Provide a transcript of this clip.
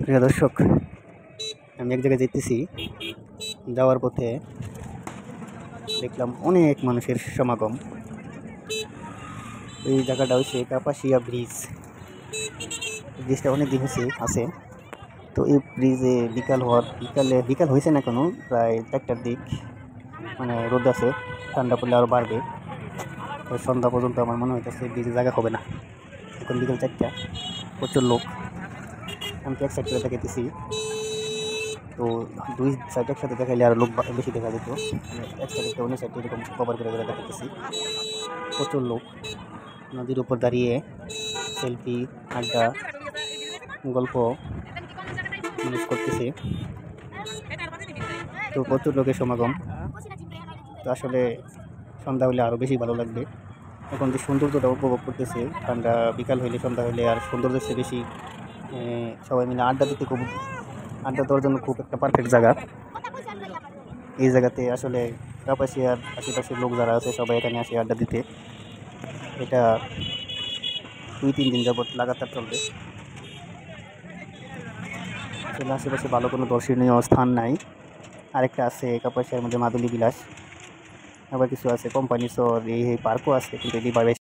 প্রিয় দর্শক, আমি এক জায়গায় যেতেছি। যাওয়ার পথে দেখলাম অনেক মানুষের সমাগম। এই জায়গাটা হচ্ছে কাপাসিয়া ব্রিজ। ব্রিজটা অনেক দিন হচ্ছে আছে। তো এই ব্রিজে বিকাল হয়েছে না কেন, প্রায় 4টার দিক, মানে রোদ আছে। ঠান্ডা পড়লে আরও বাড়বে। সন্ধ্যা পর্যন্ত আমার মনে হইতেছে ব্রিজে জায়গা হবে না। এখন বিকাল 4টা, প্রচুর লোক। আমি তো এক সাইড করে দেখাইতেছি, তো দুই সাইড একসাথে দেখাইলে আর লোক বেশি দেখা যেত। মানে এক সাইড একটা অন্য সাইড এরকম কভার করে করে দেখাইতেছি। প্রচুর লোক নদীর উপর দাঁড়িয়ে সেলফি, আড্ডা, গল্প মানুষ করতেছে। তো প্রচুর লোকের সমাগম। তো আসলে সন্ধ্যা হলে আরও বেশি ভালো লাগবে। এখন যে সৌন্দর্যটা উপভোগ করতেছে, ঠান্ডা বিকাল হইলে, সন্ধ্যা হইলে আর সৌন্দর্যের চেয়ে বেশি সবাই মিলে আড্ডা দেওয়ার জন্য খুব একটা পারফেক্ট জায়গা। এই জায়গাতে আসলে কাপাসিয়ার আশেপাশের লোক যারা আছে সবাই এখানে আসে আড্ডা দিতে। এটা 2-3 দিন যাবত লাগাতার চলবে। আসলে আশেপাশে ভালো কোনো দর্শনীয় স্থান নাই। আরেকটা আছে কাপাসিয়ার মধ্যে মাদুলি বিলাস, আবার কিছু আছে কোম্পানি শহর, এই পার্কও আছে, কিন্তু এটি